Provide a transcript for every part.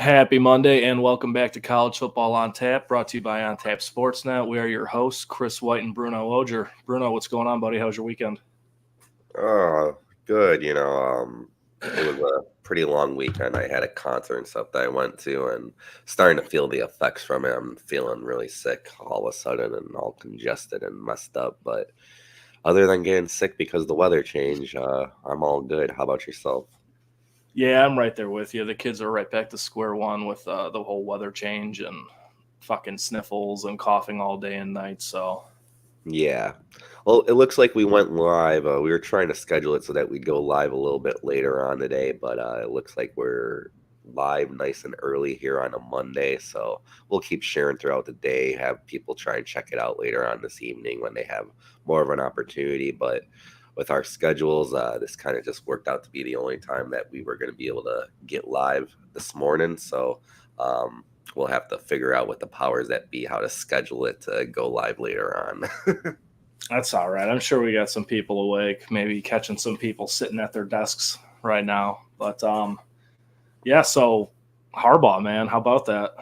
Happy Monday and welcome back to College Football on Tap, brought to you by On Tap Sportsnet. We are your hosts, Chris White and Bruno Oger. Bruno, what's going on, buddy? How's your weekend? Oh, good. It was a pretty long weekend. I had a concert and stuff that I went to and starting to feel the effects from it. I'm feeling really sick all of a sudden and all congested and messed up. But other than getting sick because of the weather change, I'm all good. How about yourself? Yeah, I'm right there with you. The kids are right back to square one with the whole weather change and fucking sniffles and coughing all day and night. So, Yeah. Well, it looks like we went live. We were trying to schedule it so that we'd go live a little bit later on today, but it looks like we're live nice and early here on a Monday. So we'll keep sharing throughout the day, have people try and check it out later on this evening when they have more of an opportunity. But with our schedules, this kind of just worked out to be the only time that we were going to be able to get live this morning. So, we'll have to figure out with the powers that be how to schedule it to go live later on. that's all right. I'm sure we got some people awake, maybe catching some people sitting at their desks right now. But, yeah, so Harbaugh, man, how about that?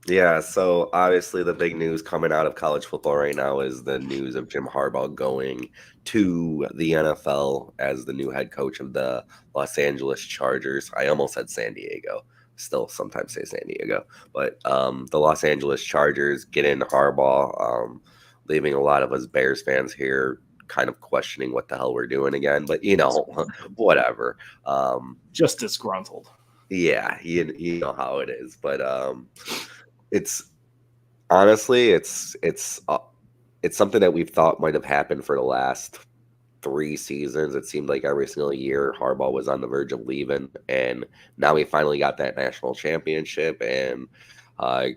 Yeah, so obviously the big news coming out of college football right now is the news of Jim Harbaugh going to the NFL as the new head coach of the Los Angeles Chargers. I almost said San Diego. Still sometimes say San Diego, but the Los Angeles Chargers get in Harbaugh, leaving a lot of us Bears fans here kind of questioning what the hell we're doing again. But whatever. Just disgruntled. Yeah, you know how it is, but it's honestly it's something that we've thought might have happened for the last 3 seasons. It seemed like every single year Harbaugh was on the verge of leaving, and now we finally got that national championship, and uh,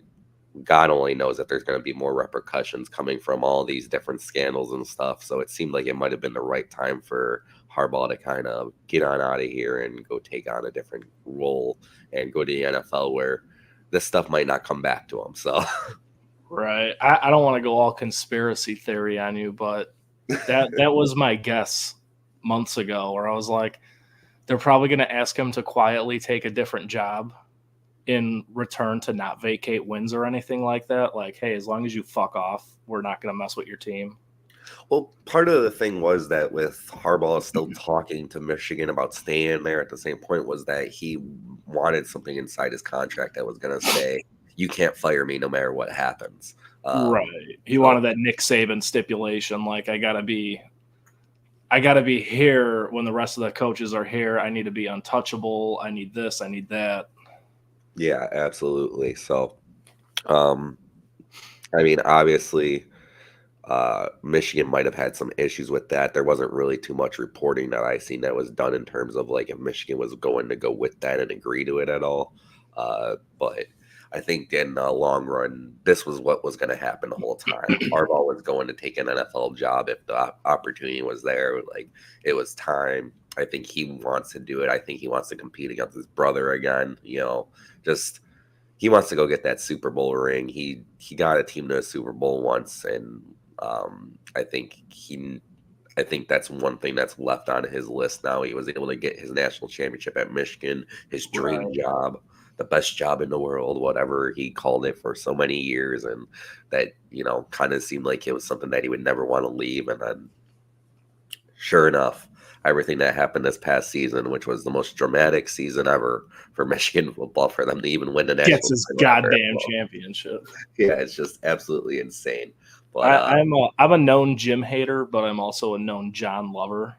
God only knows that there's going to be more repercussions coming from all these different scandals and stuff. So it seemed like it might have been the right time for Harbaugh to kind of get on out of here and go take on a different role and go to the NFL where this stuff might not come back to him. So Right. I don't want to go all conspiracy theory on you, but that was my guess months ago where I was like, they're probably going to ask him to quietly take a different job in return to not vacate wins or anything like that. Like, hey, as long as you fuck off, we're not going to mess with your team. well, part of the thing was that with Harbaugh still talking to Michigan about staying there at the same point was that he wanted something inside his contract that was going to say, you can't fire me no matter what happens. Right. He So wanted that Nick Saban stipulation. Like, I gotta be here when the rest of the coaches are here. I need to be untouchable. I need this. I need that. yeah, absolutely. So, um, I mean, obviously, Michigan might have had some issues with that. There wasn't really too much reporting that I seen that was done in terms of like if Michigan was going to go with that and agree to it at all. But I think in the long run, this was what was going to happen the whole time. Harbaugh was going to take an NFL job if the opportunity was there. Like it was time. I think he wants to do it. I think he wants to compete against his brother again. Just he wants to go get that Super Bowl ring. He got a team to a Super Bowl once, and I think I think that's one thing that's left on his list now. He was able to get his national championship at Michigan, his dream Right. job, the best job in the world, whatever he called it for so many years, and that kind of seemed like it was something that he would never want to leave. And then, sure enough, everything that happened this past season, which was the most dramatic season ever for Michigan football, for them to even win the Gets national his title after it. goddamn Well, championship. yeah, it's just absolutely insane. But I'm a known Jim hater, but I'm also a known John lover.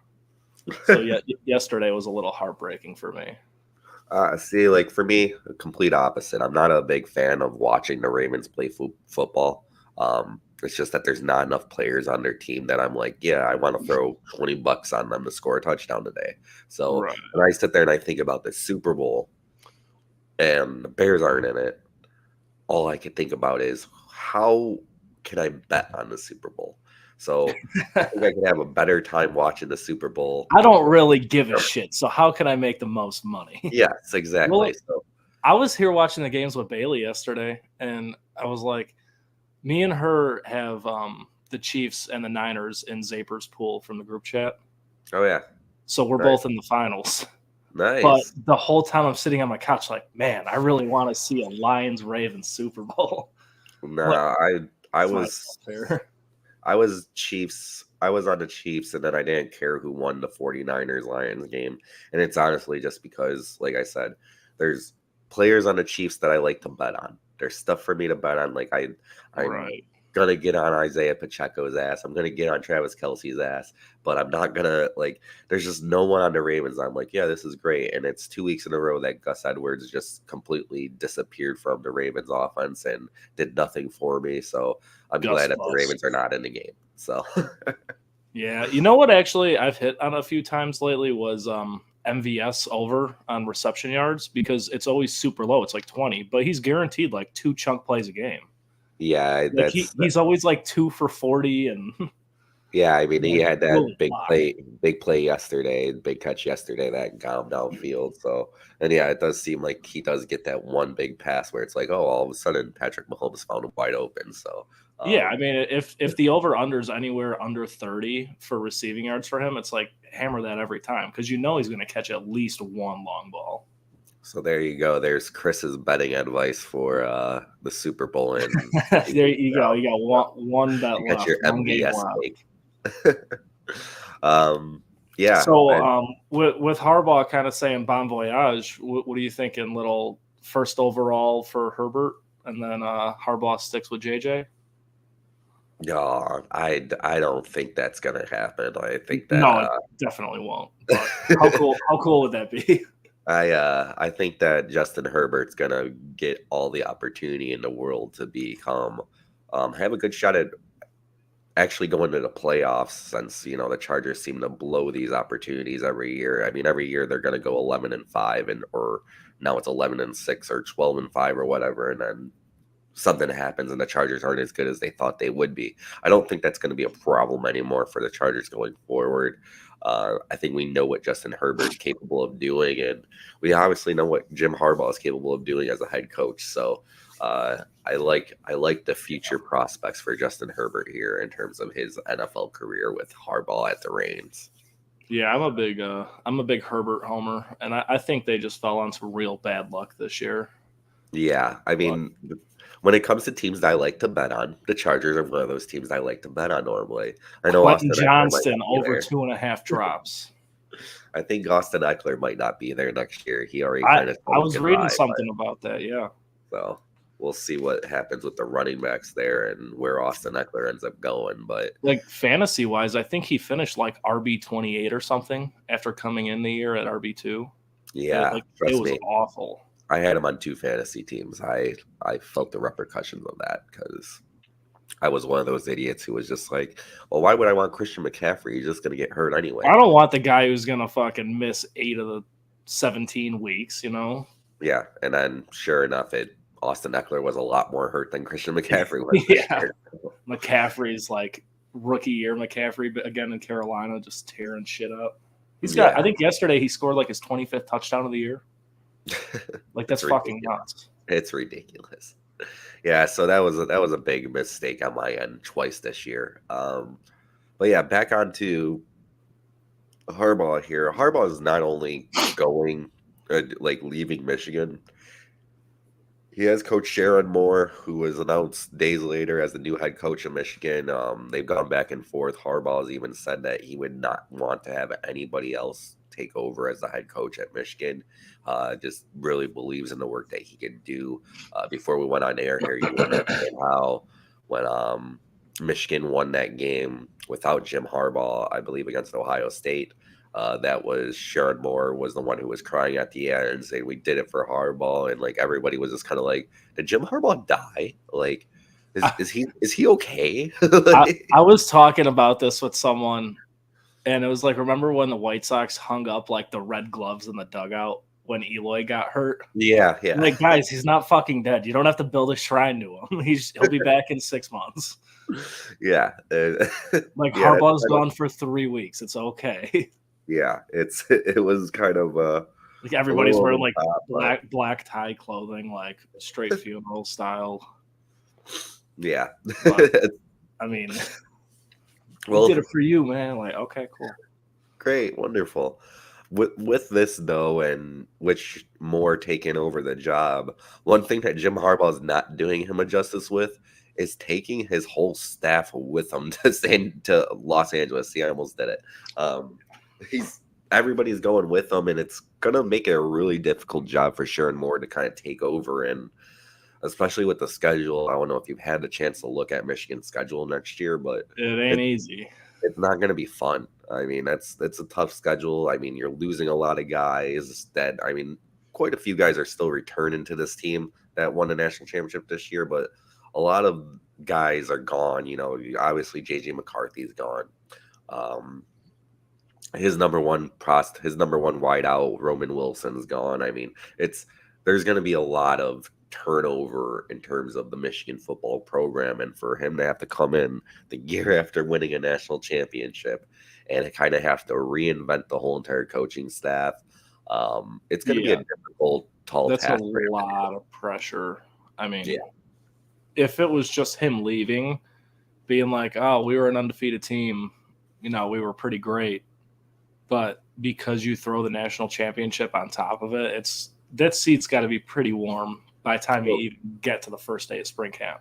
So yeah, yesterday was a little heartbreaking for me. see, like for me, a complete opposite. I'm not a big fan of watching the Ravens play football. It's just that there's not enough players on their team that I'm like, yeah, I want to throw $20 on them to score a touchdown today. So Right. when I sit there and I think about the Super Bowl and the Bears aren't in it, all I can think about is how can I bet on the Super Bowl? So I think I could have a better time watching the Super Bowl. I don't really give a shit. So how can I make the most money? Yes, exactly. Well, So I was here watching the games with Bailey yesterday, and I was like, me and her have the Chiefs and the Niners in Zaper's pool from the group chat. oh yeah, So we're nice. both in the finals. But Nice. the whole time I'm sitting on my couch, like, man, I really want to see a Lions-Ravens Super Bowl. But Nah, I it's not was fair. I was Chiefs. I was on the Chiefs, and then I didn't care who won the 49ers Lions game. And it's honestly just because, like I said, there's players on the Chiefs that I like to bet on. There's stuff for me to bet on. Like I'm Right. gonna get on Isaiah Pacheco's ass. I'm gonna get on Travis Kelsey's ass, but I'm not gonna like. There's just no one on the Ravens. I'm like, yeah, this is great. And it's 2 weeks in a row that Gus Edwards just completely disappeared from the Ravens offense and did nothing for me. So I'm Gus glad that the Bus. Ravens are not in the game. So Yeah. You know what actually I've hit on a few times lately was MVS over on reception yards because it's always super low. It's like 20, but he's guaranteed like 2 chunk plays a game. yeah, Like he's always like 2 for 40 and yeah. I mean, he like had that really lock. big play yesterday, big catch yesterday that got him downfield. So, and yeah, it does seem like he does get that one big pass where it's like, oh, all of a sudden Patrick Mahomes found him wide open. So, Yeah, I mean, if the over under is anywhere under 30 for receiving yards for him, it's like hammer that every time because you know he's going to catch at least one long ball. so there you go. There's Chris's betting advice for the Super Bowl and There you go. You got one bet you got left, your one game MVS left. take. Yeah, So with Harbaugh kind of saying bon voyage, what are you thinking? Little first overall for Herbert, and then Harbaugh sticks with JJ. no, I don't think that's gonna happen. I think that No, it definitely won't. But how cool would that be? I think that Justin Herbert's gonna get all the opportunity in the world to become have a good shot at actually going to the playoffs since the Chargers seem to blow these opportunities every year. I mean, every year they're gonna go 11-5 and or now it's 11-6 or 12-5 or whatever, and then something happens and the Chargers aren't as good as they thought they would be. I don't think that's going to be a problem anymore for the Chargers going forward. I think we know what Justin Herbert's capable of doing, and we obviously know what Jim Harbaugh is capable of doing as a head coach. So I like the future prospects for Justin Herbert here in terms of his NFL career with Harbaugh at the reins. Yeah, I'm a big Herbert homer, and I think they just fell on some real bad luck this year. Yeah, I But mean, when it comes to teams that I like to bet on, the Chargers are one of those teams I like to bet on normally. I know Quentin Austin Eckler might Johnston not be over there. 2.5 drops. I think Austin Eckler might not be there next year. He already I kind of I said was reading goodbye, something about that. Yeah, so we'll see what happens with the running backs there and where Austin Eckler ends up going. But like fantasy wise, I think he finished like RB 28 or something after coming in the year at RB 2. yeah, Like it trust was me, awful. I had him on 2 fantasy teams. I felt the repercussions of that because I was one of those idiots who was just like, well, why would I want Christian McCaffrey? He's just going to get hurt anyway. I don't want the guy who's gonna fucking miss 8 of the 17 weeks. Yeah, and then sure enough, Austin Eckler was a lot more hurt than Christian McCaffrey was this Yeah, year. McCaffrey's like rookie year McCaffrey, but again in Carolina, just tearing shit up. He's got. I Yeah, think yesterday he scored like his 25th touchdown of the year. Like it's that's fucking ridiculous. nuts. It's ridiculous. Yeah, so that was a big mistake on my end twice this year. But yeah, back onto Harbaugh here. Harbaugh is not only going like leaving Michigan. He has Coach Sharon Moore, who was announced days later as the new head coach of Michigan. They've gone back and forth. Harbaugh has even said that he would not want to have anybody else take over as the head coach at Michigan. Just really believes in the work that he can do. Before we went on air here, you were mentioning how when Michigan won that game without Jim Harbaugh, I believe against Ohio State, that was Sharon Moore was the one who was crying at the end saying we did it for Harbaugh, and like everybody was just kind of like, did Jim Harbaugh die? Like, is he okay? I was talking about this with someone, and it was like, remember when the White Sox hung up like the red gloves in the dugout when Eloy got hurt? Yeah, yeah, Like, guys, he's not fucking dead. You don't have to build a shrine to him. He'll be back in 6 months. yeah. Like Yeah, that's Harbaugh's kind of, gone for 3 weeks. It's okay. yeah. It was kind of Like a everybody's little over wearing the like top, but black tie clothing, like straight funeral style. yeah. But I mean, we Well, did it for you, man. Like, okay, cool. great, wonderful. with this though, and which more taking over the job, one thing that Jim Harbaugh is not doing him a justice with is taking his whole staff with him to Los Angeles. See, I almost did it. He's everybody's going with him, and it's gonna make it a really difficult job for Sharon Moore to kind of take over, and especially with the schedule. I don't know if you've had the chance to look at Michigan's schedule next year, but It ain't easy. it's not going to be fun. I mean, that's a tough schedule. I mean, you're losing a lot of guys that, I mean, quite a few guys are still returning to this team that won the national championship this year, but a lot of guys are gone. You know, obviously JJ McCarthy's gone. His number one wideout, Roman Wilson's gone. I mean, there's going to be a lot of turnover in terms of the Michigan football program, and for him to have to come in the year after winning a national championship and kind of have to reinvent the whole entire coaching staff, it's going to be a difficult, tall task. That's a lot of pressure. I mean, if it was just him leaving, being like, oh, we were an undefeated team, you know, we were pretty great, but because you throw the national championship on top of it, that seat's got to be pretty warm by the time you even get to the first day of spring camp.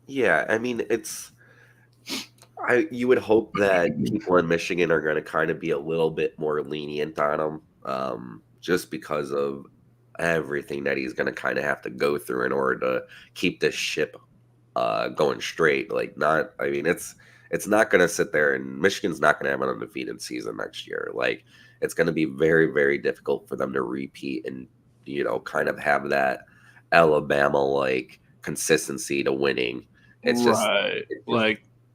Yeah, I mean, you would hope that people in Michigan are going to kind of be a little bit more lenient on him, just because of everything that he's going to kind of have to go through in order to keep this ship going straight. Like, it's not going to sit there, and Michigan's not going to have an undefeated season next year. Like, it's going to be very, very difficult for them to repeat and, you know, kind of have that Alabama-like consistency to winning. It's right.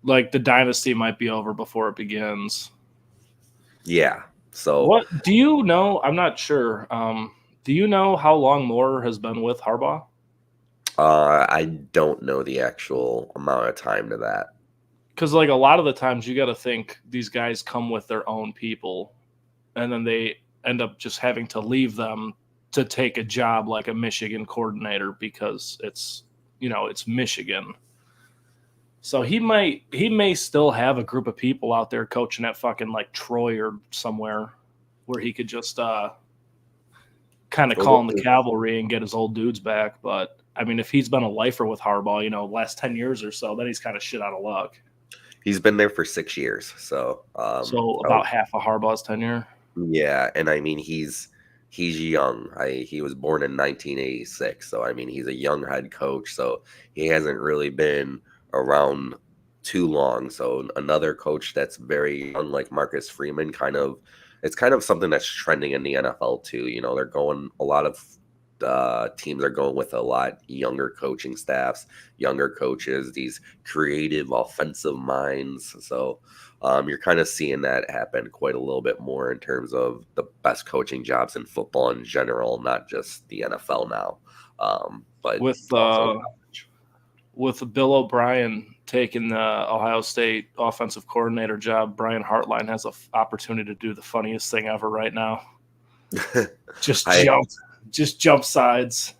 Like the dynasty might be over before it begins. Yeah. So what do you know? I'm not sure. Do you know how long Moore has been with Harbaugh? I don't know the actual amount of time to that. Because like a lot of the times you got to think these guys come with their own people, and then they end up just having to leave them to take a job like a Michigan coordinator because it's Michigan. So he may still have a group of people out there coaching at fucking like Troy or somewhere where he could just kind of call in the cavalry and get his old dudes back. But I mean, if he's been a lifer with Harbaugh, you know, last 10 years or so, then he's kind of shit out of luck. He's been there for 6 years. So about half of Harbaugh's tenure. Yeah. And I mean, he's young. He was born in 1986. So, I mean, he's a young head coach. So he hasn't really been around too long. So another coach that's very young, like Marcus Freeman, it's kind of something that's trending in the NFL too. You know, they're going, a lot of teams are going with a lot younger coaching staffs, younger coaches, these creative offensive minds. So you're kind of seeing that happen quite a little bit more in terms of the best coaching jobs in football in general, not just the NFL now. But with Bill O'Brien taking the Ohio State offensive coordinator job, Brian Hartline has an opportunity to do the funniest thing ever right now. Just jump sides.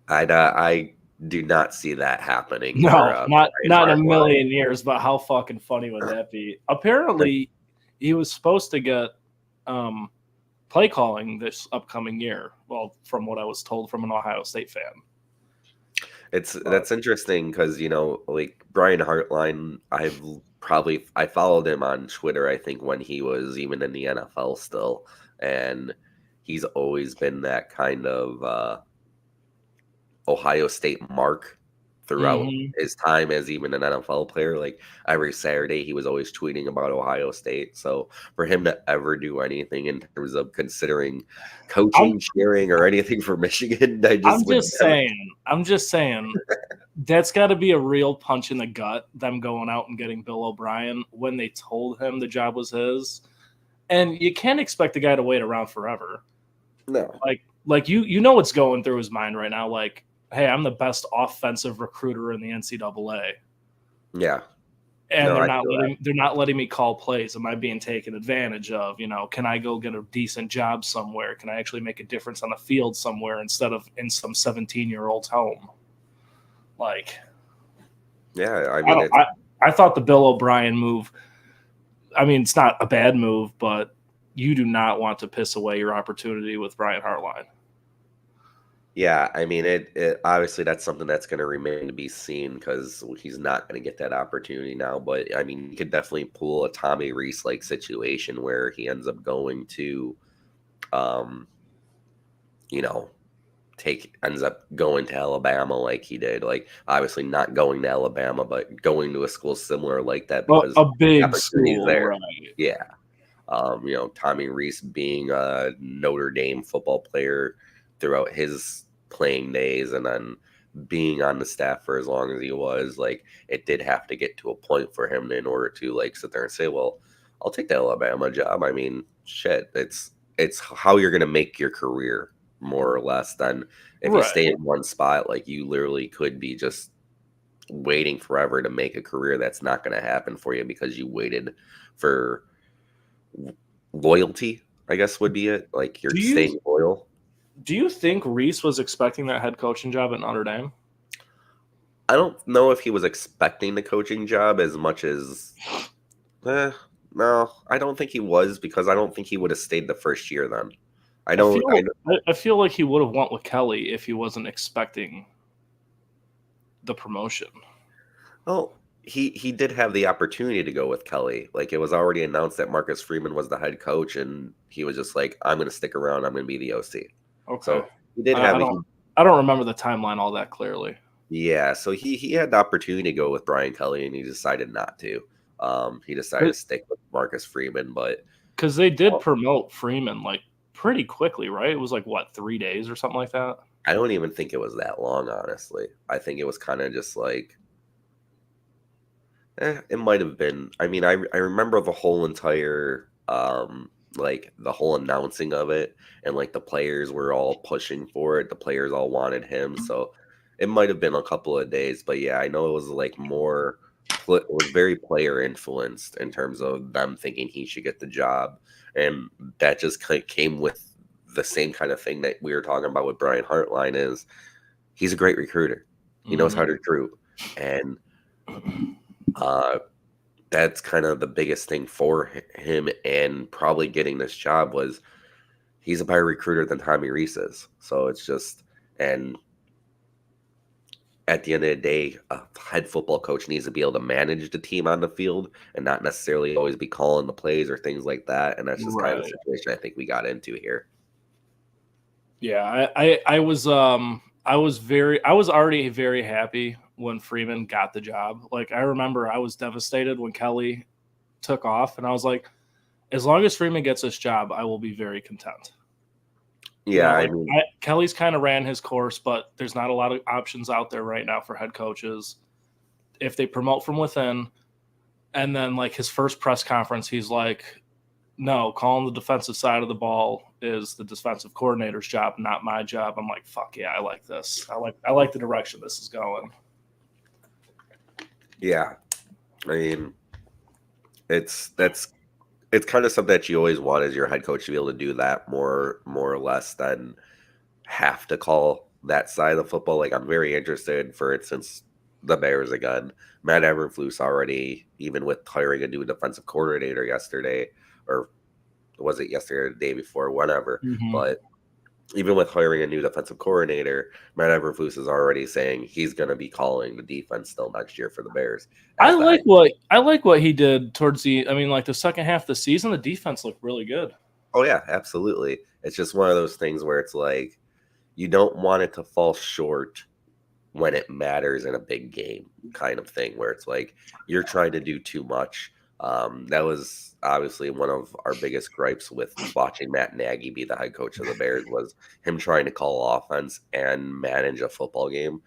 I do not see that happening. No, not in a million years, but how fucking funny would that be? Apparently, he was supposed to get play calling this upcoming year. Well, from what I was told from an Ohio State fan. That's interesting because, you know, like Brian Hartline, I followed him on Twitter, I think, when he was even in the NFL still, and he's always been that kind of Ohio State mark throughout his time as even an NFL player. Like every Saturday, he was always tweeting about Ohio State. So for him to ever do anything in terms of considering coaching, cheering, or anything for Michigan, I'm just saying that's got to be a real punch in the gut, them going out and getting Bill O'Brien when they told him the job was his. And you can't expect the guy to wait around forever. No. Like you know what's going through his mind right now. Like, hey, I'm the best offensive recruiter in the NCAA. Yeah. And they're not letting me call plays. Am I being taken advantage of? You know, can I go get a decent job somewhere? Can I actually make a difference on the field somewhere instead of in some 17-year-old's home? Like, yeah, I mean, I thought the Bill O'Brien move, I mean, it's not a bad move, but you do not want to piss away your opportunity with Brian Hartline. Yeah, I mean, it obviously that's something that's going to remain to be seen because he's not going to get that opportunity now. But I mean, you could definitely pull a Tommy Reese like situation where he ends up going to, um, you know, ends up going to Alabama like he did. Like obviously not going to Alabama, but going to a school similar like that Well, because a the big opportunity's school, there. right? Yeah. Tommy Reese being a Notre Dame football player throughout his playing days and then being on the staff for as long as he was, like it did have to get to a point for him in order to like sit there and say, well, I'll take the Alabama job. I mean, shit, it's how you're gonna make your career more or less than if you Right. stay in one spot, like you literally could be just waiting forever to make a career that's not going to happen for you because you waited for loyalty, I guess would be it. Like you're staying loyal. Do you think Reese was expecting that head coaching job at Notre Dame? I don't know if he was expecting the coaching job as much as no, I don't think he was because I don't think he would have stayed the first year then. I feel like he would have went with Kelly if he wasn't expecting the promotion. Oh, he did have the opportunity to go with Kelly. Like it was already announced that Marcus Freeman was the head coach, and he was just like, "I'm going to stick around. I'm going to be the OC." Okay. So he did I don't remember the timeline all that clearly. Yeah, so he had the opportunity to go with Brian Kelly, and he decided not to. He decided to stick with Marcus Freeman, but because they did promote Freeman like pretty quickly, right? It was like what, 3 days or something like that. I don't even think it was that long, honestly. I think it was kind of just like, it might have been. I mean, I remember the whole entire like the whole announcing of it, and like the players were all pushing for it. The players all wanted him, so it might have been a couple of days. But yeah, I know it was like more. It was very player influenced in terms of them thinking he should get the job, and that just kind of came with the same kind of thing that we were talking about with Brian Hartline. Is he's a great recruiter. He knows how to recruit, and that's kind of the biggest thing for him, and probably getting this job was he's a better recruiter than Tommy Reese is. So it's just, and at the end of the day, a head football coach needs to be able to manage the team on the field and not necessarily always be calling the plays or things like that. And that's just kind of the situation I think we got into here. Yeah, I was already very happy when Freeman got the job. Like I remember I was devastated when Kelly took off, and I was like, as long as Freeman gets this job, I will be very content. Yeah, you know, Kelly's kind of ran his course, but there's not a lot of options out there right now for head coaches. If they promote from within, and then like his first press conference, he's like, no, calling the defensive side of the ball is the defensive coordinator's job, not my job. I'm like, fuck yeah, I like this. I like the direction this is going. Yeah. I mean, it's kind of something that you always want as your head coach to be able to do that more or less than have to call that side of football. Like I'm very interested, for instance, the Bears again. Matt Eberflus already, even with hiring a new defensive coordinator yesterday, or was it yesterday or the day before, whatever. But even with hiring a new defensive coordinator, Matt Eberflus is already saying he's going to be calling the defense still next year for the Bears. I like what he did towards the second half of the season. The defense looked really good. Oh yeah, absolutely. It's just one of those things where it's like you don't want it to fall short when it matters in a big game, kind of thing, where it's like you're trying to do too much. That was obviously one of our biggest gripes with watching Matt Nagy be the head coach of the Bears, was him trying to call offense and manage a football game.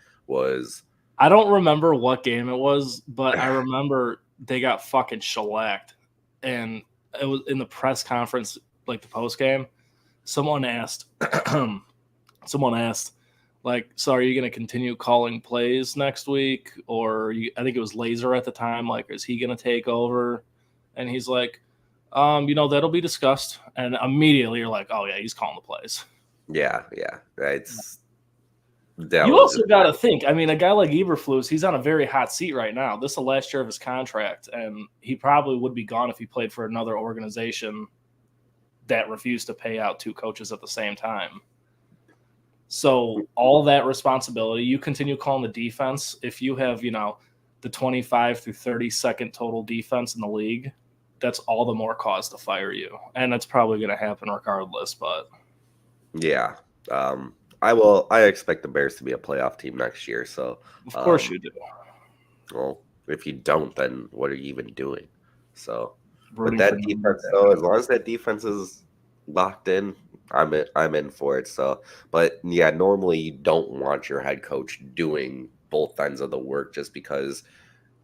I don't remember what game it was, but I remember they got fucking shellacked. And it was in the press conference, like the post game, someone asked, like, so are you going to continue calling plays next week? Or I think it was Laser at the time. Like, is he going to take over? And he's like, that'll be discussed. And immediately you're like, oh yeah, he's calling the plays. Yeah. You also got to think, I mean, a guy like Eberflus, he's on a very hot seat right now. This is the last year of his contract, and he probably would be gone if he played for another organization that refused to pay out 2 coaches at the same time. So all that responsibility, you continue calling the defense. If you have, the 25 through 30-second total defense in the league, that's all the more cause to fire you. And that's probably going to happen regardless. But yeah, I expect the Bears to be a playoff team next year. So of course you do. Well, if you don't, then what are you even doing? So, but Rooting that for them. defense, though, as long as that defense is locked in, I'm in for it. So, but yeah, normally you don't want your head coach doing both ends of the work just because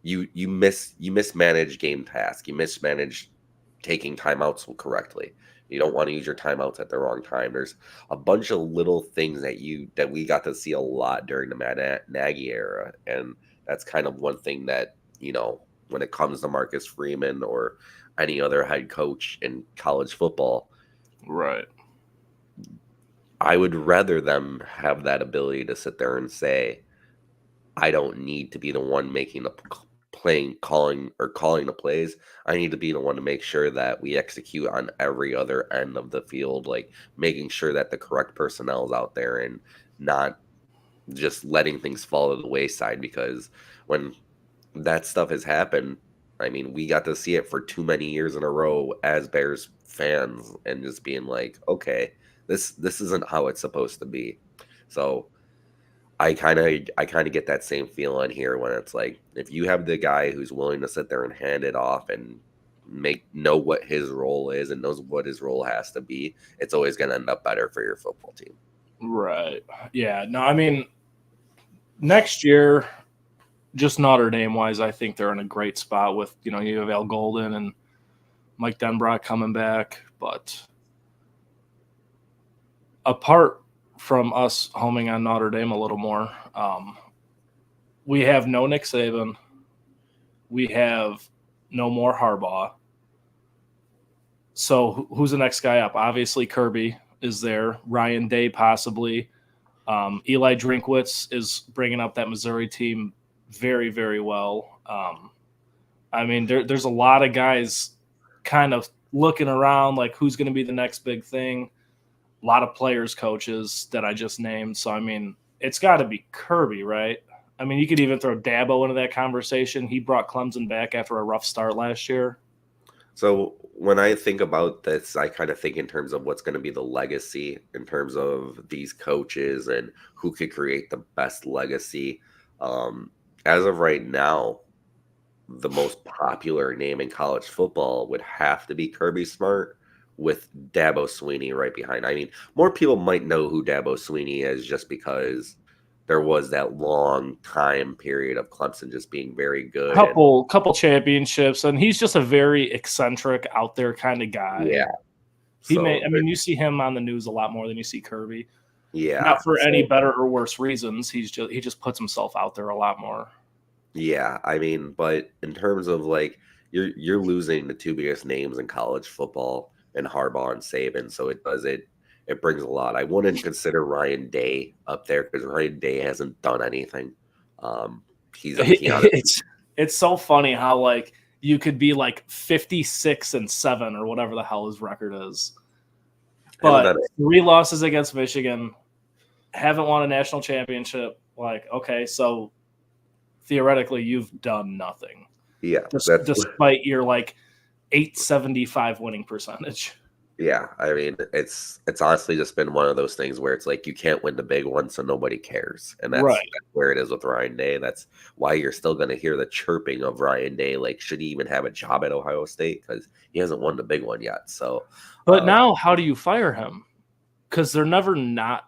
you mismanage game task, you mismanage taking timeouts correctly. You don't want to use your timeouts at the wrong time. There's a bunch of little things that we got to see a lot during the Matt Nagy era, and that's kind of one thing that, when it comes to Marcus Freeman or any other head coach in college football, right? I would rather them have that ability to sit there and say, I don't need to be the one making the calling the plays. I need to be the one to make sure that we execute on every other end of the field, like making sure that the correct personnel is out there and not just letting things fall to the wayside. Because when that stuff has happened, I mean, we got to see it for too many years in a row as Bears fans, and just being like, okay, this isn't how it's supposed to be. So I kind of get that same feeling here when it's like, if you have the guy who's willing to sit there and hand it off and know what his role is and knows what his role has to be, it's always going to end up better for your football team. Right. Yeah. No, I mean, next year, just Notre Dame wise, I think they're in a great spot with, you have Al Golden and Mike Denbrock coming back. But apart from us homing on Notre Dame a little more, we have no Nick Saban. We have no more Harbaugh. So who's the next guy up? Obviously, Kirby is there. Ryan Day possibly. Eli Drinkwitz is bringing up that Missouri team very, very well. I mean, there's a lot of guys kind of looking around like who's going to be the next big thing. A lot of players, coaches that I just named. So, I mean, it's got to be Kirby, right? I mean, you could even throw Dabo into that conversation. He brought Clemson back after a rough start last year. So when I think about this, I kind of think in terms of what's going to be the legacy in terms of these coaches and who could create the best legacy. As of right now, the most popular name in college football would have to be Kirby Smart, with Dabo Swinney right behind. I mean, more people might know who Dabo Swinney is just because there was that long time period of Clemson just being very good. Couple championships, and he's just a very eccentric, out there kind of guy. Yeah. You see him on the news a lot more than you see Kirby. Yeah. Not for any better or worse reasons. He just puts himself out there a lot more. Yeah, I mean, but in terms of like you're losing the two biggest names in college football and Harbaugh and Saban, so it brings a lot. I wouldn't consider Ryan Day up there because Ryan Day hasn't done anything. It's so funny how like you could be like 56-7 or whatever the hell his record is, but 3 losses against Michigan, haven't won a national championship. Like, okay, so theoretically you've done nothing. Yeah, despite your like 875 winning percentage. Yeah, I mean, it's honestly just been one of those things where it's like you can't win the big one, so nobody cares, and that's where it is with Ryan Day. That's why you're still going to hear the chirping of Ryan Day. Like, should he even have a job at Ohio State? Because he hasn't won the big one yet. So, but now, how do you fire him? Because they're never not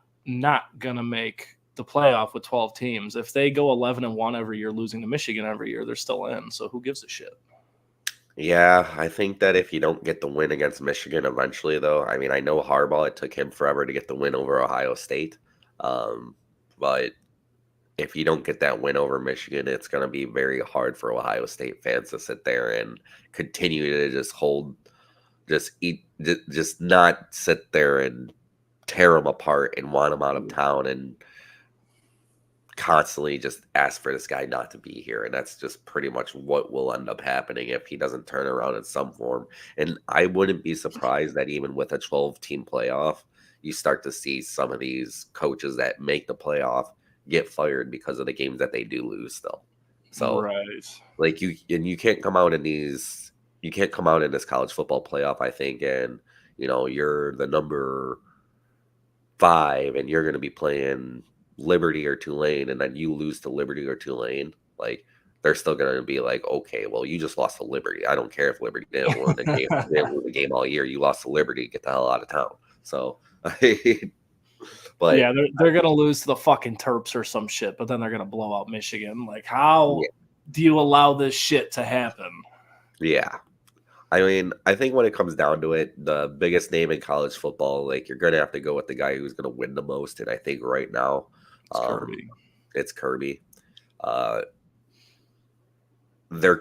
going to make the playoff with 12 teams. If they go 11-1 every year, losing to Michigan every year, they're still in. So who gives a shit? Yeah, I think that if you don't get the win against Michigan eventually, though, I mean, I know Harbaugh, it took him forever to get the win over Ohio State. But if you don't get that win over Michigan, it's going to be very hard for Ohio State fans to sit there and continue to just not sit there and tear them apart and want them out of town and constantly just ask for this guy not to be here. And that's just pretty much what will end up happening if he doesn't turn around in some form. And I wouldn't be surprised that even with a 12-team playoff, you start to see some of these coaches that make the playoff get fired because of the games that they do lose still. So Right. like you can't come out in this college football playoff, I think, and you're the number 5 and you're going to be playing Liberty or Tulane, and then you lose to Liberty or Tulane. Like, they're still going to be like, okay, well, you just lost to Liberty. I don't care if Liberty didn't win the game. They didn't win the game all year. You lost to Liberty. Get the hell out of town. So, but Yeah, they're gonna lose to the fucking Terps or some shit, but then they're gonna blow out Michigan. Like, how do you allow this shit to happen? Yeah. I mean, I think when it comes down to it, the biggest name in college football, like, you're going to have to go with the guy who's going to win the most. And I think right now, It's Kirby. It's Kirby. There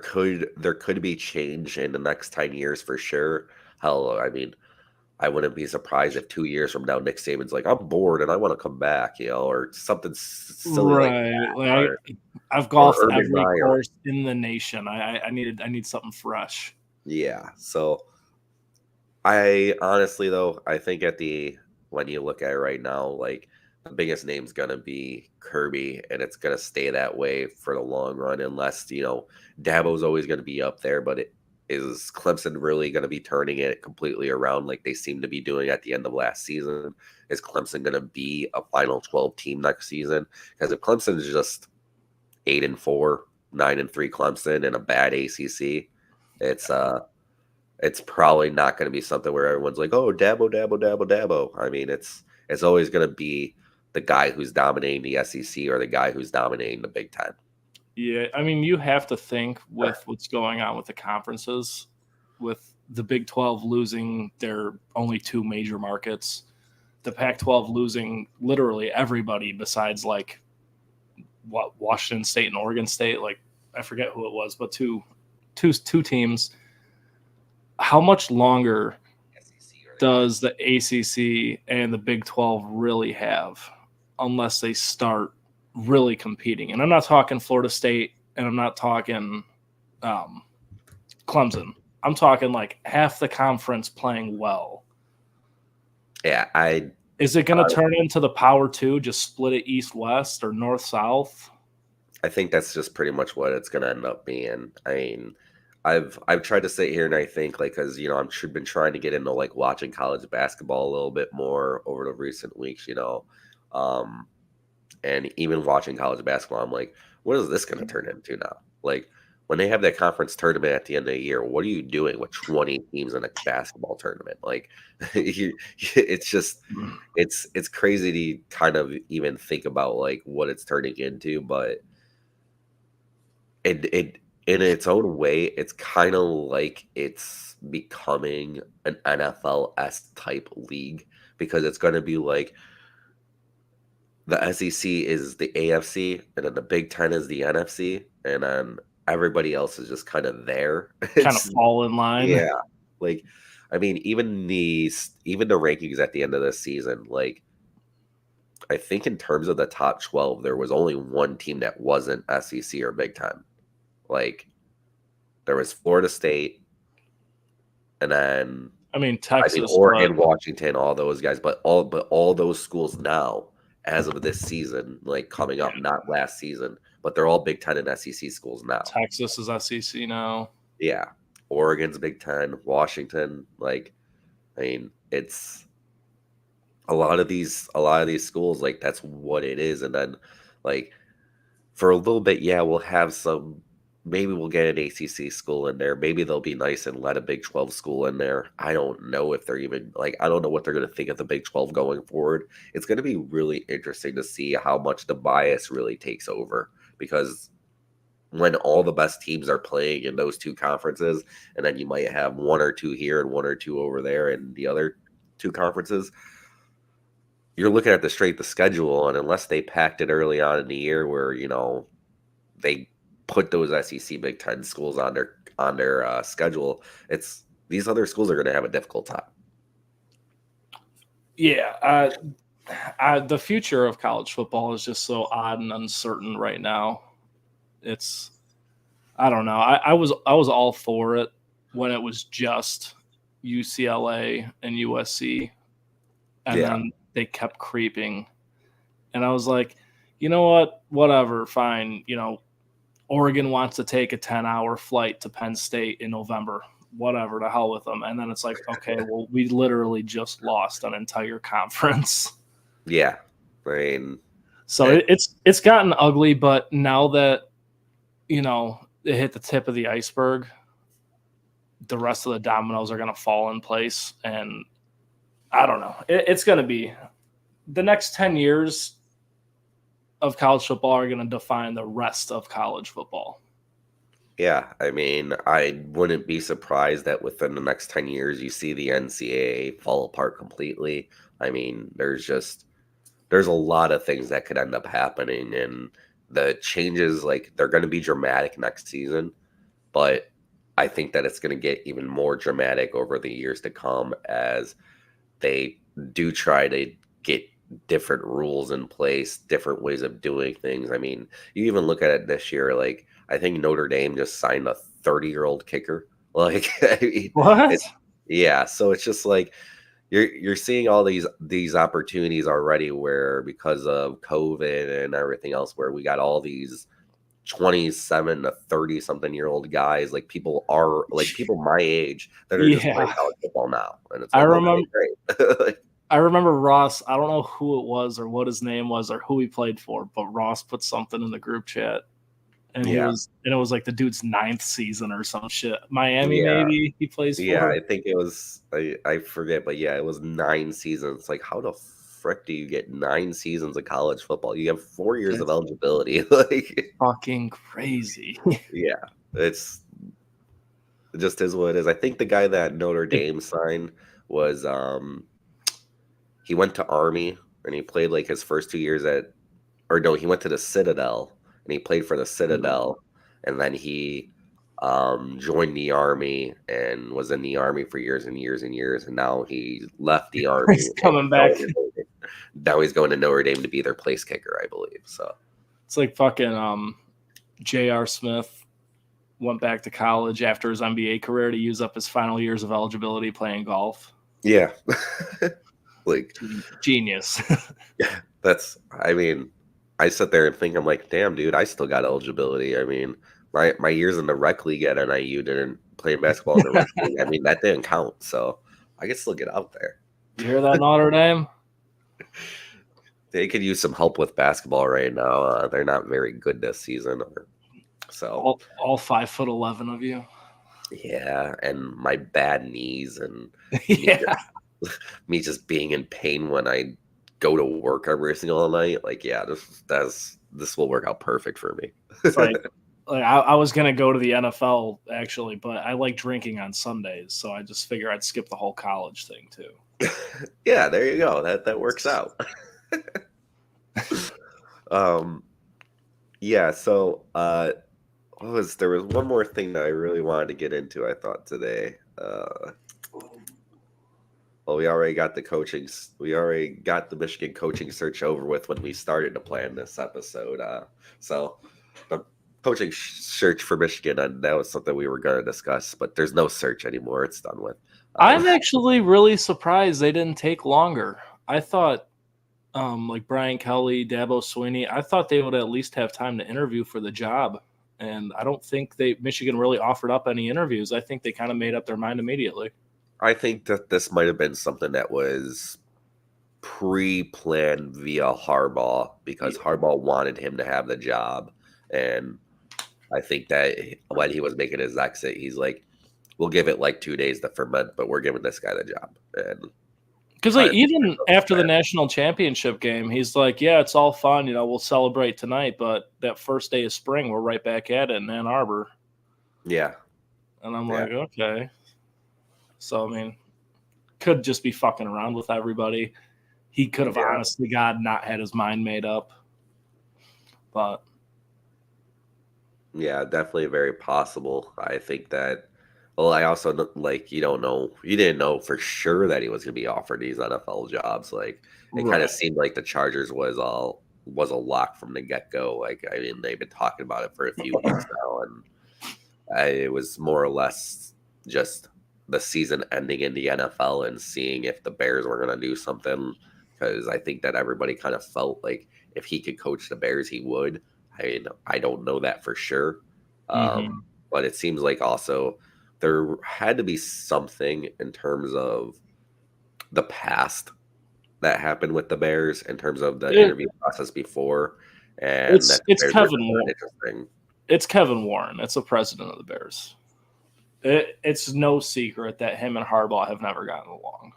could be change in the next 10 years for sure. Hell, I mean, I wouldn't be surprised if 2 years from now Nick Saban's like, I'm bored and I want to come back, or something silly like that. Like, I've golfed every course in the nation. I need something fresh. Yeah. So I honestly though, I think when you look at it right now, like, the biggest name's gonna be Kirby, and it's gonna stay that way for the long run, unless Dabo's always gonna be up there. But is Clemson really gonna be turning it completely around like they seem to be doing at the end of last season? Is Clemson gonna be a Final 12 team next season? Because if Clemson is just 8-4, 9-3 Clemson and a bad ACC, it's probably not going to be something where everyone's like, oh, Dabo, Dabo, Dabo, Dabo. I mean, it's always going to be the guy who's dominating the SEC or the guy who's dominating the Big Ten. Yeah, I mean, you have to think with what's going on with the conferences, with the Big 12 losing their only 2 major markets, the Pac-12 losing literally everybody besides like Washington State and Oregon State. Like, I forget who it was, but two teams. How much longer does the ACC and the Big 12 really have unless they start really competing? And I'm not talking Florida State, and I'm not talking Clemson. I'm talking like half the conference playing well. Yeah, is it going to turn into the Power 2, just split it east-west or north-south? I think that's just pretty much what it's going to end up being. I mean, I've tried to sit here and I think, like, because I've been trying to get into like watching college basketball a little bit more over the recent weeks, and even watching college basketball, I'm like, what is this going to turn into now? Like, when they have that conference tournament at the end of the year, what are you doing with 20 teams in a basketball tournament? Like, it's just it's crazy to kind of even think about like what it's turning into, but it in its own way, it's kind of like it's becoming an NFL-esque type league, because it's going to be like the SEC is the AFC, and then the Big Ten is the NFC, and then everybody else is just kind of there. Kind of fall in line. Yeah. Like, I mean, even the rankings at the end of the season, like, I think in terms of the top 12, there was only one team that wasn't SEC or Big Ten. Like, there was Florida State, and then Texas, Oregon, Washington, all those guys, but all those schools now, as of this season, like coming up, not last season, but they're all Big Ten and SEC schools now. Texas is SEC now. Yeah, Oregon's Big Ten, Washington, like, I mean, it's a lot of these schools, like, that's what it is. And then, like, for a little bit, yeah, we'll have maybe we'll get an ACC school in there. Maybe they'll be nice and let a Big 12 school in there. I don't know if they're even, like, I don't know what they're going to think of the Big 12 going forward. It's going to be really interesting to see how much the bias really takes over, because when all the best teams are playing in those 2 conferences, and then you might have 1 or 2 here and 1 or 2 over there in the other 2 conferences, you're looking at the schedule, and unless they packed it early on in the year where, they put those SEC Big Ten schools on their schedule, these other schools are going to have a difficult time. Yeah, the future of college football is just so odd and uncertain right now. It's I don't know. I was all for it when it was just UCLA and USC, and Yeah. then they kept creeping, and I was like, you know what? Whatever, fine. Oregon wants to take a 10-hour flight to Penn State in November. Whatever, to hell with them. And then it's like, okay, well, we literally just lost an entire conference. Yeah. I mean, So it's gotten ugly, but now that it hit the tip of the iceberg, the rest of the dominoes are going to fall in place. And I don't know. It's going to be the next 10 years of college football are going to define the rest of college football. yeah. I mean, I wouldn't be surprised that within the next 10 years, you see the NCAA fall apart completely. I mean, there's a lot of things that could end up happening, and the changes, like, they're going to be dramatic next season, but I think that it's going to get even more dramatic over the years to come as they do try to get different rules in place, different ways of doing things. I mean, you even look at it this year, like, I think Notre Dame just signed a 30-year-old kicker. Like, I mean, What? yeah, so it's just like you're seeing all these opportunities already where because of COVID and everything else, where we got all these 27 to 30 something year old guys, like people my age that are just playing Yeah. college football now. And it's I like, okay, remember great. Like, I remember Ross. I don't know who it was or what his name was or who he played for, but Ross put something in the group chat, and yeah. it was like the dude's 9th season or some shit. Miami, Yeah. maybe he plays Yeah. for. I think it was, I forget, but yeah, it was 9 seasons. Like, how the frick do you get 9 seasons of college football? You have 4 years of It's eligibility. Like, fucking crazy. yeah, it's it just is what it is. I think the guy that Notre It, Dame signed was he went to Army and he played like his first 2 years or no, he went to the Citadel and he played for the Citadel, and then he joined the Army and was in the Army for years and years and years, and now he left the Army He's and coming back. now he's going to Notre Dame to be their place kicker, I believe. So It's like fucking J.R. Smith went back to college after his NBA career to use up his final years of eligibility playing golf. yeah. Like, Genius. yeah, I mean, I sit there and think, I'm like, damn, dude, I still got eligibility. I mean, my years in the rec league at NIU didn't play basketball in the rec league. I mean, that didn't count. So I can still get out there. You hear that, Notre Dame? They could use some help with basketball right now. They're not very good this season. So All 5'11" of you. yeah, and my bad knees and Yeah. me just being in pain when I go to work every single night. Like, yeah, this will work out perfect for me. It's like I was gonna go to the NFL actually, but I like drinking on Sundays, so I just figure I'd skip the whole college thing too. Yeah, there you go. That works out. Yeah, so there was one more thing that I really wanted to get into, I thought, today. Well, we already got the Michigan coaching search over with when we started to plan this episode. So the coaching search for Michigan, and that was something we were going to discuss, but there's no search anymore. It's done with. I'm actually really surprised they didn't take longer. I thought like Brian Kelly, Dabo Swinney, I thought they would at least have time to interview for the job. And I don't think Michigan really offered up any interviews. I think they kind of made up their mind immediately. I think that this might have been something that was pre-planned via Harbaugh because Harbaugh wanted him to have the job. And I think that when he was making his exit, he's like, we'll give it like 2 days to ferment, but we're giving this guy the job. And because like even after the national championship game, he's like, yeah, it's all fun. We'll celebrate tonight, but that first day of spring, we're right back at it in Ann Arbor. Yeah. And I'm like, okay. So, I mean, could just be fucking around with everybody. He could have, honestly, God, not had his mind made up. But. Yeah, definitely very possible. I think that Well, I also like you didn't know for sure that he was going to be offered these NFL jobs. Like it kind of Right. seemed like the Chargers was a lock from the get go. Like I mean, they've been talking about it for a few weeks now, and it was more or less just the season ending in the NFL and seeing if the Bears were going to do something. Because I think that everybody kind of felt like if he could coach the Bears, he would. I mean, I don't know that for sure, Hmm. but it seems like also there had to be something in terms of the past that happened with the Bears in terms of the It, interview process before, and it's that the it's Bears were Kevin just not Warren. interesting. It's Kevin Warren. It's the president of the Bears. It's no secret that him and Harbaugh have never gotten along.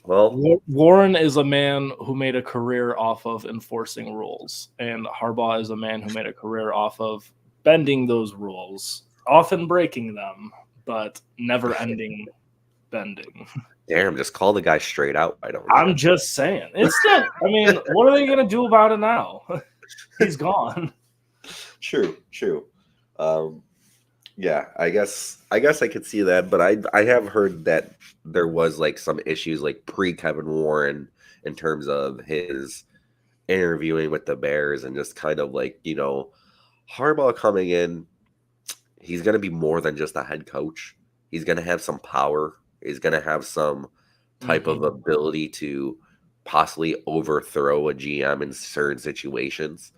Well, Warren is a man who made a career off of enforcing rules, and Harbaugh is a man who made a career off of bending those rules, often breaking them, but never ending bending. damn, just call the guy straight out. Why don't you? I'm just saying. It's not, I mean, what are they going to do about it now? He's gone. True, true. Um, yeah, I guess I could see that, but I have heard that there was like some issues like pre Kevin Warren in terms of his interviewing with the Bears and just kind of like, Harbaugh coming in, he's going to be more than just a head coach. He's going to have some power. He's going to have some type of Hmm. ability to possibly overthrow a GM in certain situations,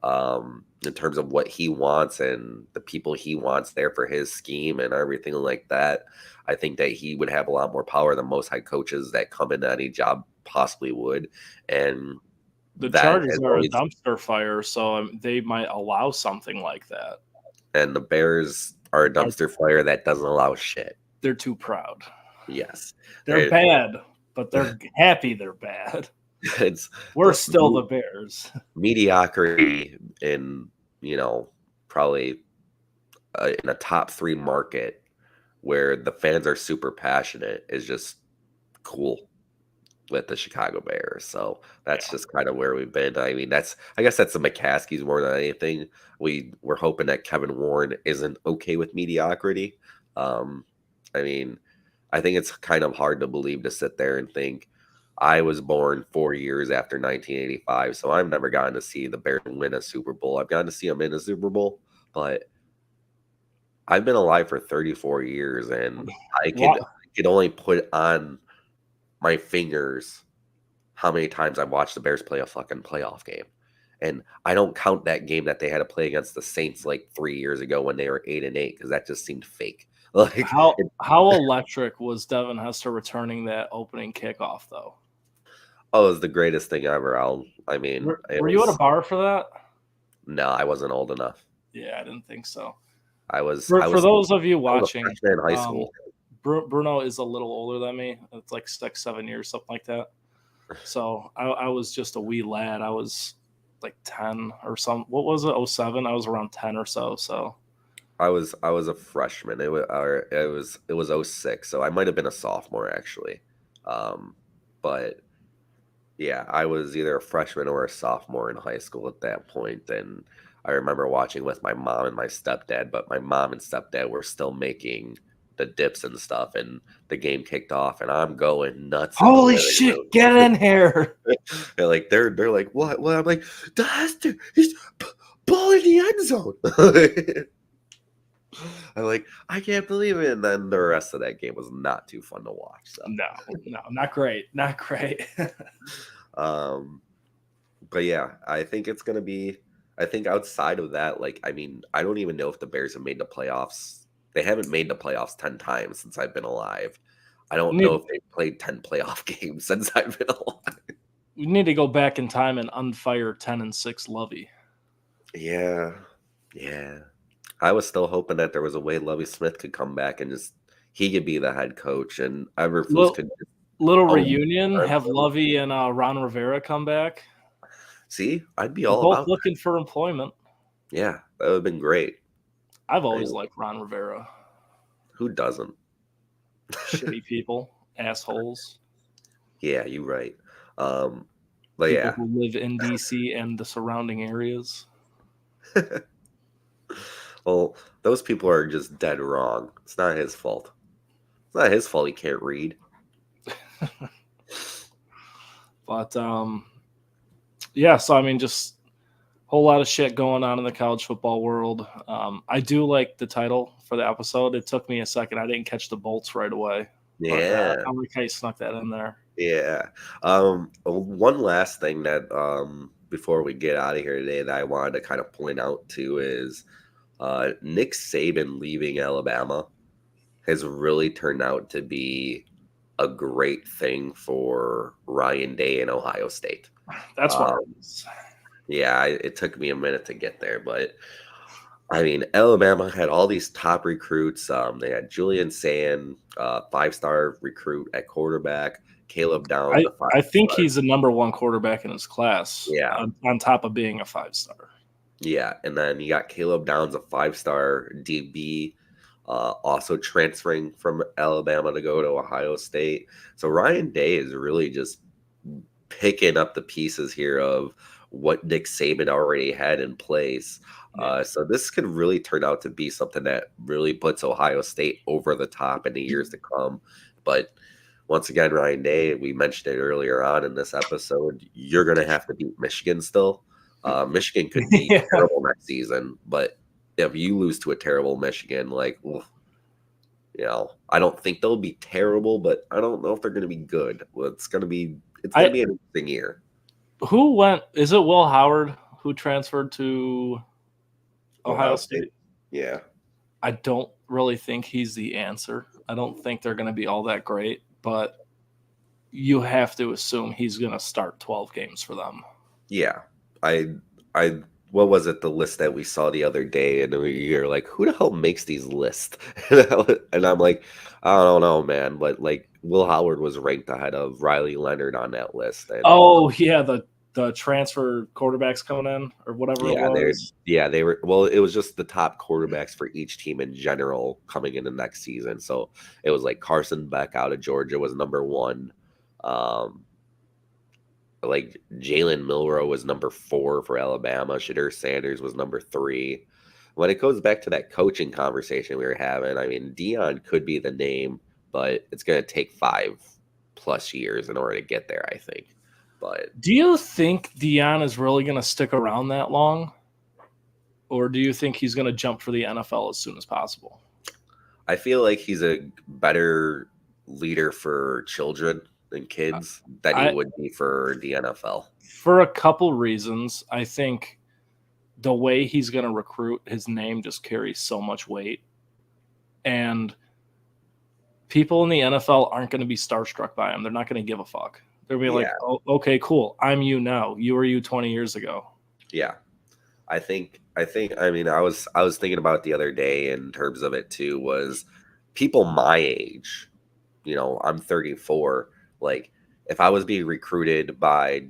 in terms of what he wants and the people he wants there for his scheme and everything like that. I think that he would have a lot more power than most head coaches that come into any job possibly would. And The that Chargers has are a always, dumpster fire, so they might allow something like that. and the Bears are a Are- dumpster fire that doesn't allow shit. They're too proud. Yes. They're They- bad, but they're happy they're bad. It's We're the still the Bears. mediocrity in, probably in a top three market where the fans are super passionate is just cool with the Chicago Bears. So that's Yeah. just kind of where we've been. I mean, I guess that's the McCaskies more than anything. We're hoping that Kevin Warren isn't okay with mediocrity. Um, I mean, I think it's kind of hard to believe to sit there and think I was born 4 years after 1985, so I've never gotten to see the Bears win a Super Bowl. I've gotten to see them in a Super Bowl, but I've been alive for 34 years, and I could What? I could only put on my fingers how many times I've watched the Bears play a fucking playoff game. And I don't count that game that they had to play against the Saints like 3 years ago when they were 8-8 because that just seemed fake. Like, How electric was Devin Hester returning that opening kickoff though? oh, it was the greatest thing ever. I mean, it Were you at a was bar for that? no, I wasn't old enough. Yeah, I didn't think so. I was For I for was those of you I was a watching, freshman in high um, school. Bruno is a little older than me. It's like 6, 7 years, something like that. So I was just a wee lad. I was like 10 or some. What was it? 07? I was around 10 or so. So I was a freshman. It was '06, so I might have been a sophomore actually. But yeah, I was either a freshman or a sophomore in high school at that point, and I remember watching with my mom and my stepdad, but my mom and stepdad were still making the dips and stuff, and the game kicked off, and I'm going nuts in the holy living shit, room. get in here. They're like, what? What? I'm like, the Hester, he's ball in the end zone. I'm like, I can't believe it. And then the rest of that game was not too fun to watch. So, No, not great. Not great. um, but yeah, I think it's gonna be. I think outside of that, like, I mean, I don't even know if the Bears have made the playoffs. They haven't made the playoffs 10 times since I've been alive. I don't know need, if they've played 10 playoff games since I've been alive. we need to go back in time and unfire 10-6 Lovey. Yeah, yeah. I was still hoping that there was a way Lovie Smith could come back and just he could be the head coach and Everflus Little, could little own reunion. the Have team. Lovey and Ron Rivera come back. See, I'd be They're all both about that. looking for employment. Yeah, that would have been great. I've I always mean, liked Ron Rivera. who doesn't? Shitty people, assholes, Yeah, you're right. But people yeah, who live in DC and the surrounding areas. Well, those people are just dead wrong. It's not his fault. It's not his fault he can't read. But yeah, so I mean, just a whole lot of shit going on in the college football world. I do like the title for the episode. It took me a second. I didn't catch the bolts right away. But Yeah. I like how you snuck that in there. Yeah. One last thing that before we get out of here today that I wanted to kind of point out too is Nick Saban leaving Alabama has really turned out to be a great thing for Ryan Day in Ohio State. That's what Um, yeah, it took me a minute to get there, but I mean, Alabama had all these top recruits. They had Julian Sand, 5-star recruit at quarterback, Caleb Downs, a I think 5-star. he's the number one quarterback in his class. Yeah. On top of being a 5-star. Yeah, and then you got Caleb Downs, a 5-star DB, also transferring from Alabama to go to Ohio State. So Ryan Day is really just picking up the pieces here of what Nick Saban already had in place. So this could really turn out to be something that really puts Ohio State over the top in the years to come. But once again, Ryan Day, we mentioned it earlier on in this episode, you're going to have to beat Michigan still. Michigan could be Yeah. terrible next season, but if you lose to a terrible Michigan, like, I don't think they'll be terrible, but I don't know if they're going to be good. Well, it's going to be an interesting year. Who went? Is it Will Howard who transferred to Ohio State? Yeah. I don't really think he's the answer. I don't think they're going to be all that great, but you have to assume he's going to start 12 games for them. Yeah. What was it, the list that we saw the other day? And you're like, who the hell makes these lists? And I'm like, I don't know, man. But like, Will Howard was ranked ahead of Riley Leonard on that list. And, yeah, the transfer quarterbacks coming in or whatever it was. They were. Well, it was just the top quarterbacks for each team in general coming in the next season. So it was like Carson Beck out of Georgia was number 1. Like Jalen Milroe was number 4 for Alabama. Shadur Sanders was number 3. When it goes back to that coaching conversation we were having, I mean, Deion could be the name, but it's going to take 5+ years in order to get there, I think. But do you think Deion is really going to stick around that long? Or do you think he's going to jump for the NFL as soon as possible? I feel like he's a better leader for children and kids than he would be for the NFL. For a couple reasons. I think the way he's going to recruit, his name just carries so much weight. And people in the NFL aren't going to be starstruck by him. They're not going to give a fuck. They'll be like, oh, okay, cool. I'm you now. You were you 20 years ago. Yeah. I mean, I was thinking about it the other day in terms of it too, was people my age, I'm 34. Like, if I was being recruited by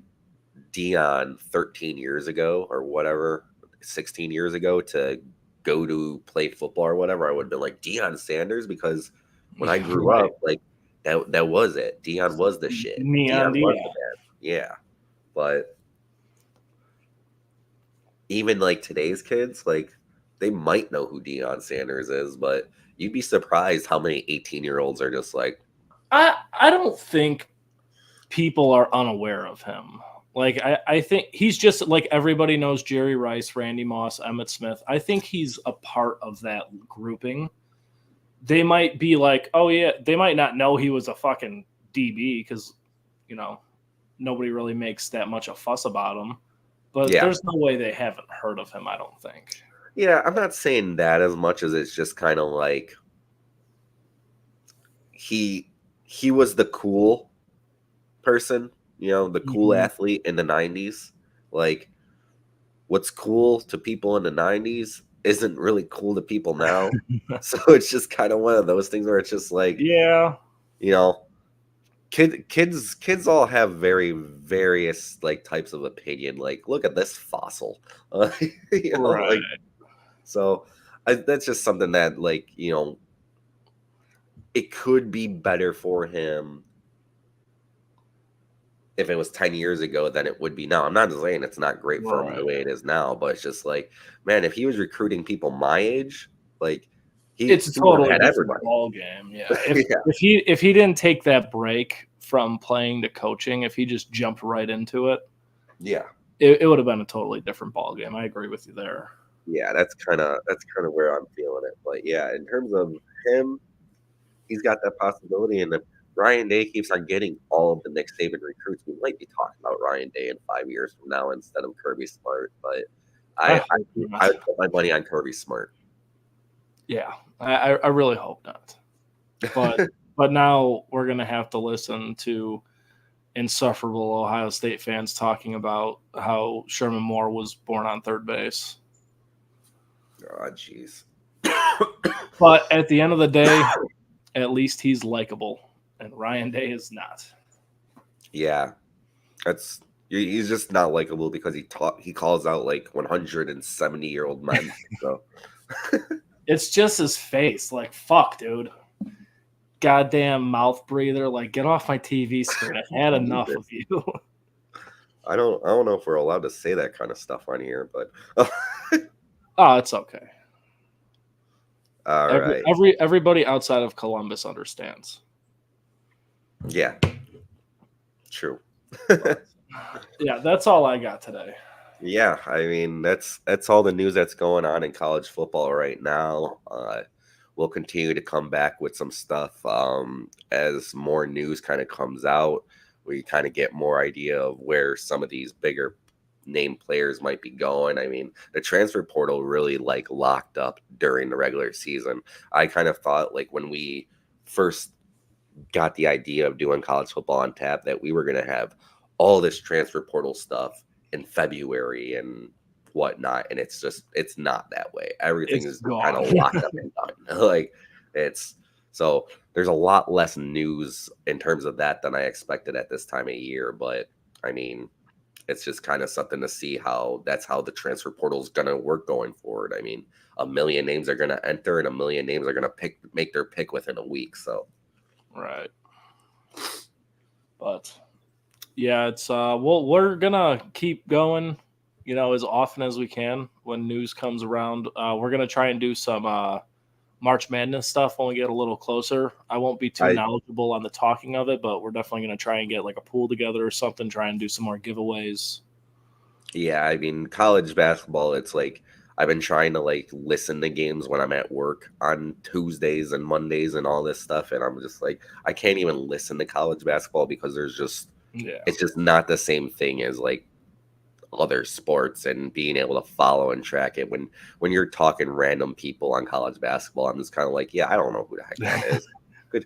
Deion 13 years ago or whatever, 16 years ago to go to play football or whatever, I would have been like Deion Sanders, because when I grew up, like that was it. Deion was the shit. Deion was the man. Yeah. But even like today's kids, like they might know who Deion Sanders is, but you'd be surprised how many 18-year-olds are just like, I don't think people are unaware of him. Like, I think he's just like everybody knows Jerry Rice, Randy Moss, Emmitt Smith. I think he's a part of that grouping. They might be like, oh, yeah, they might not know he was a fucking DB because, nobody really makes that much a fuss about him. But there's no way they haven't heard of him, I don't think. Yeah, I'm not saying that as much as it's just kind of like he was the cool person, the cool athlete in the 90s. Like, what's cool to people in the 90s isn't really cool to people now. So it's just kind of one of those things where it's just like, kids all have very various like types of opinion. Like, look at this fossil. Right. Like, so that's just something that, like, it could be better for him if it was 10 years ago than it would be now. I'm not saying it's not great for him the Right. way it is now, but it's just like, man, if he was recruiting people my age, like It's a he would have totally had different everybody. ball game. Yeah. Yeah. If he didn't take that break from playing to coaching, if he just jumped right into it, Yeah. it would have been a totally different ball game. I agree with you there. Yeah, that's kind of where I'm feeling it. But yeah, in terms of him, he's got that possibility. And if Ryan Day keeps on getting all of the Nick Saban recruits, we might be talking about Ryan Day in 5 years from now instead of Kirby Smart. But I I I, hope I not. would put my money on Kirby Smart. Yeah, I really hope not. But now we're gonna have to listen to insufferable Ohio State fans talking about how Sherman Moore was born on third base. Oh, jeez. But at the end of the day, at least he's likable, and Ryan Day is not. Yeah, he's just not likable because he calls out like 170-year-old men. So It's just his face. Like, fuck, dude. Goddamn mouth breather. Like, get off my TV screen. I've had enough of you. I don't know if we're allowed to say that kind of stuff on here, but Oh, it's okay. all right. Everybody outside of Columbus understands. Yeah. True. Yeah, that's all I got today. Yeah, I mean that's all the news that's going on in college football right now. We'll continue to come back with some stuff as more news kind of comes out. We kind of get more idea of where some of these bigger name players might be going. I mean, the transfer portal really like locked up during the regular season. I kind of thought like when we first got the idea of doing college football on tap that we were going to have all this transfer portal stuff in February and whatnot. And it's not that way. Everything It's is kind of gone. locked up and done. Like so there's a lot less news in terms of that than I expected at this time of year. But I mean, it's just kind of something to see how the transfer portal is going to work going forward. I mean, a million names are going to enter and a million names are going to make their pick within a week. So Right. But yeah, it's we're gonna keep going, as often as we can when news comes around. We're gonna try and do some March Madness stuff when we get a little closer. I won't be too I knowledgeable on the talking of it, but we're definitely gonna try and get like a pool together or something, try and do some more giveaways. Yeah, I mean, college basketball, it's like I've been trying to like listen to games when I'm at work on Tuesdays and Mondays and all this stuff. And I'm just like, I can't even listen to college basketball because Yeah. it's just not the same thing as like other sports and being able to follow and track it. When you're talking random people on college basketball, I'm just kind of like, yeah, I don't know who the heck that is.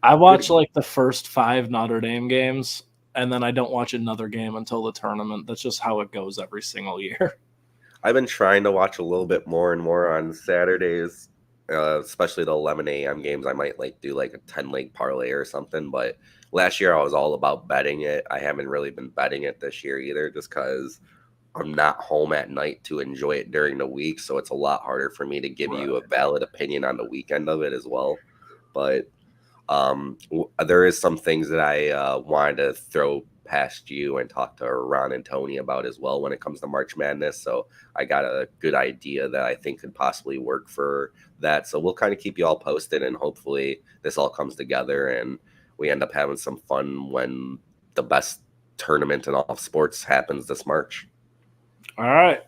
I Good. watch like the first 5 Notre Dame games, and then I don't watch another game until the tournament. That's just how it goes every single year. I've been trying to watch a little bit more and more on Saturdays, especially the 11 a.m. games. I might like do like a 10-leg parlay or something. But last year I was all about betting it. I haven't really been betting it this year either, just because I'm not home at night to enjoy it during the week. So it's a lot harder for me to give you a valid opinion on the weekend of it as well. But there is some things that I wanted to throw past you and talk to Ron and Tony about as well when it comes to March Madness. So I got a good idea that I think could possibly work for that. So we'll kind of keep you all posted, and hopefully this all comes together and we end up having some fun when the best tournament in all sports happens this March. All right.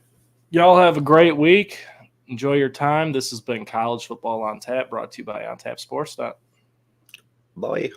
Y'all have a great week. Enjoy your time. This has been College Football on Tap, brought to you by OnTapSports.net. Bye.